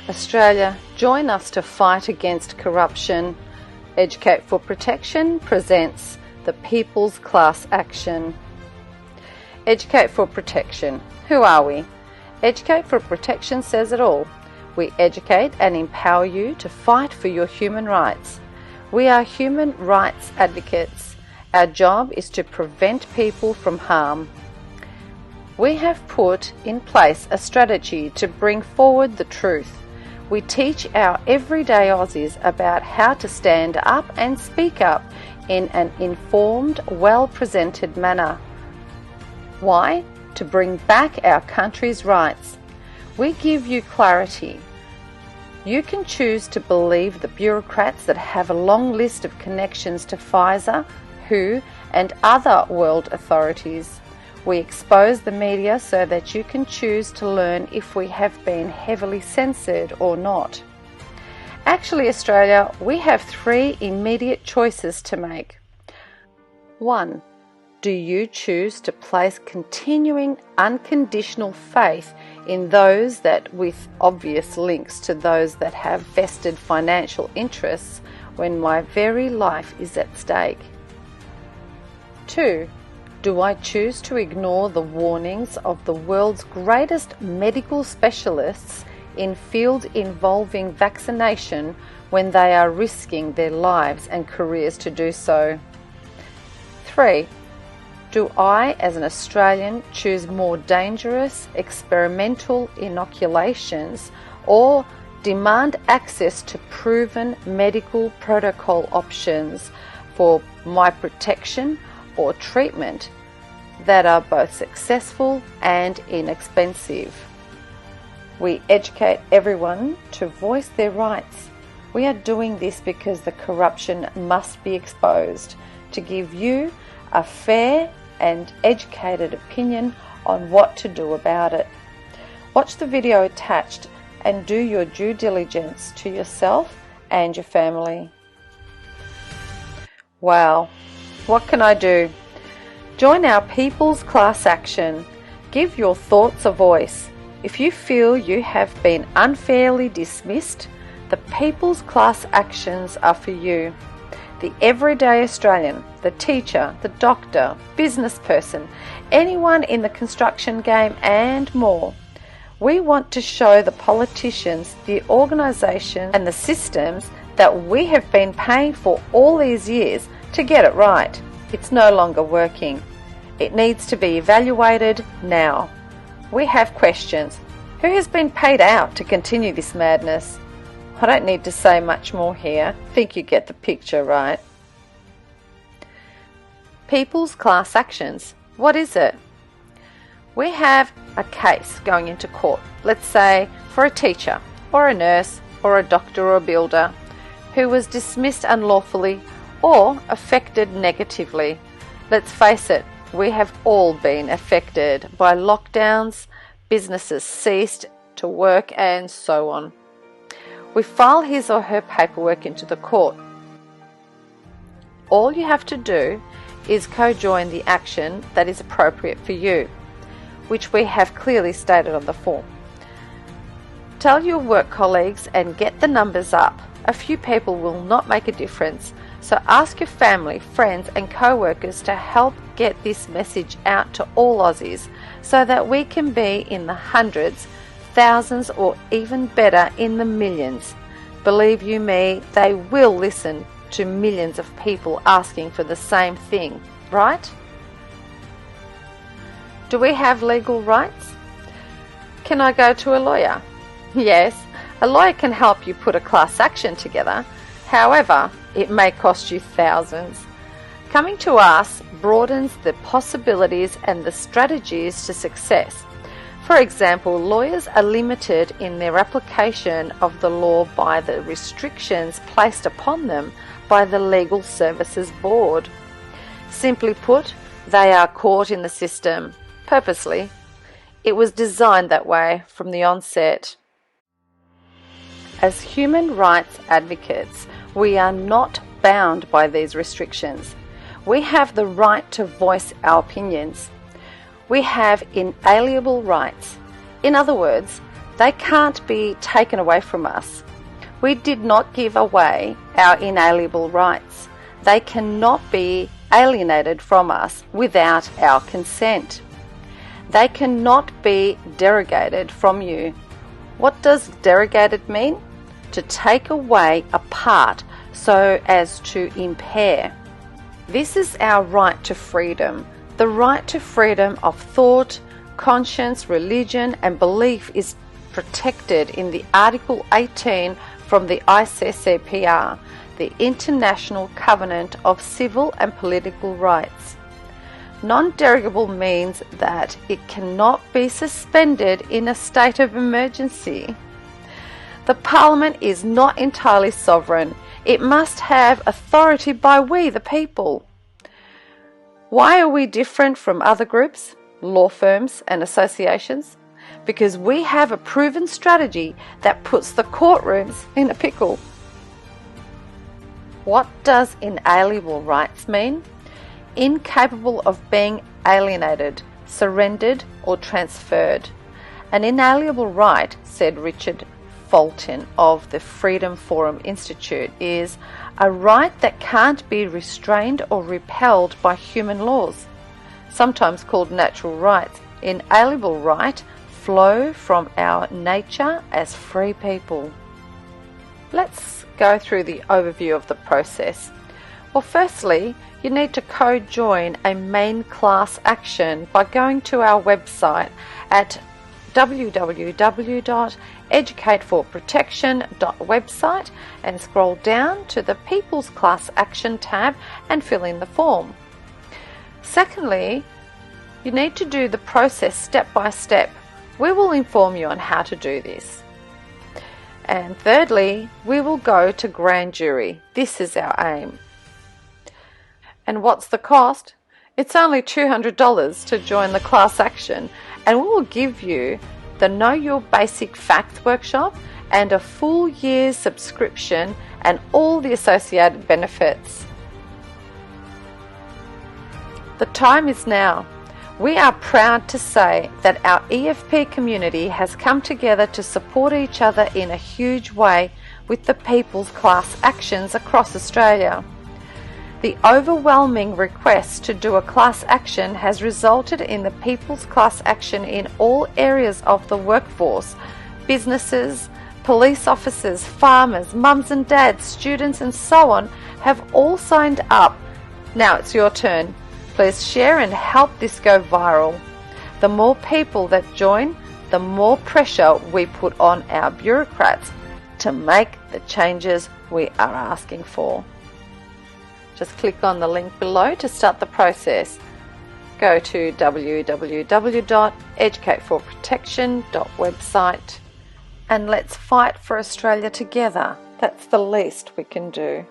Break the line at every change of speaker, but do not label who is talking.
Australia, join us to fight against corruption. Educate for Protection presents the People's Class Action. Educate for Protection. Who are we? Educate for Protection says it all. We educate and empower you to fight for your human rights. We are human rights advocates. Our job is to prevent people from harm. We have put in place a strategy to bring forward the truth. We teach our everyday Aussies about how to stand up and speak up in an informed, well-presented manner. Why? To bring back our country's rights. We give you clarity. You can choose to believe the bureaucrats that have a long list of connections to Pfizer, WHO, and other world authorities. We expose the media so that you can choose to learn if we have been heavily censored or not. Actually, Australia, we have 3 immediate choices to make. 1. Do you choose to place continuing unconditional faith in those that with obvious links to those that have vested financial interests when my very life is at stake? 2. Do I choose to ignore the warnings of the world's greatest medical specialists in fields involving vaccination when they are risking their lives and careers to do so? 3. Do I, as an Australian, choose more dangerous experimental inoculations or demand access to proven medical protocol options for my protection or treatment that are both successful and inexpensive? We educate everyone to voice their rights. We are doing this because the corruption must be exposed, to give you a fair and educated opinion on what to do about it. Watch the video attached and do your due diligence to yourself and your family. Wow, what can I do? Join our People's Class Action. Give your thoughts a voice. If you feel you have been unfairly dismissed, the People's Class Actions are for you. The everyday Australian, the teacher, the doctor, business person, anyone in the construction game and more. We want to show the politicians, the organisations and the systems that we have been paying for all these years to get it right. It's no longer working. It needs to be evaluated now. We have questions. Who has been paid out to continue this madness? I don't need to say much more here. Think you get the picture, right? People's Class Actions. What is it? We have a case going into court, let's say for a teacher or a nurse or a doctor or a builder who was dismissed unlawfully or affected negatively. Let's face it, we have all been affected by lockdowns, businesses ceased to work and so on. We file his or her paperwork into the court. All you have to do is co-join the action that is appropriate for you, which we have clearly stated on the form. Tell your work colleagues and get the numbers up. A few people will not make a difference, so ask your family, friends and co-workers to help get this message out to all Aussies so that we can be in the hundreds, thousands or even better in the millions. Believe you me, they will listen to millions of people asking for the same thing, right? Do we have legal rights? Can I go to a lawyer? Yes, a lawyer can help you put a class action together. However, it may cost you thousands. Coming to us broadens the possibilities and the strategies to success. For example, lawyers are limited in their application of the law by the restrictions placed upon them by the Legal Services Board. Simply put, they are caught in the system, purposely. It was designed that way from the onset. As human rights advocates, we are not bound by these restrictions. We have the right to voice our opinions. We have inalienable rights. In other words, They can't be taken away from us. We did not give away our inalienable rights. They cannot be alienated from us without our consent. They cannot be derogated from you. What does derogated mean? To take away a part so as to impair. This is our right to freedom. The right to freedom of thought, conscience, religion and belief is protected in the Article 18 from the ICCPR, the International Covenant of Civil and Political Rights. Non-derogable means that it cannot be suspended in a state of emergency. The Parliament is not entirely sovereign. It must have authority by we, the people. Why are we different from other groups, law firms and associations? Because we have a proven strategy that puts the courtrooms in a pickle. What does inalienable rights mean? Incapable of being alienated, surrendered or transferred. An inalienable right, said Richard Fulton of the Freedom Forum Institute, is a right that can't be restrained or repelled by human laws, sometimes called natural rights. Inalienable right flow from our nature as free people. Let's go through the overview of the process. Well, firstly, you need to co-join a main class action by going to our website at www.educateforprotection.website and scroll down to the People's Class Action tab and fill in the form. Secondly, you need to do the process step by step. We will inform you on how to do this. And thirdly, we will go to grand jury. This is our aim. And what's the cost? It's only $200 to join the class action, and we will give you the Know Your Basic Facts workshop and a full year's subscription and all the associated benefits. The time is now. We are proud to say that our EFP community has come together to support each other in a huge way with the People's Class Actions across Australia. The overwhelming request to do a class action has resulted in the People's Class Action in all areas of the workforce. Businesses, police officers, farmers, mums and dads, students and so on have all signed up. Now it's your turn. Please share and help this go viral. The more people that join, the more pressure we put on our bureaucrats to make the changes we are asking for. Just click on the link below to start the process. Go to www.educateforprotection.website and let's fight for Australia together. That's the least we can do.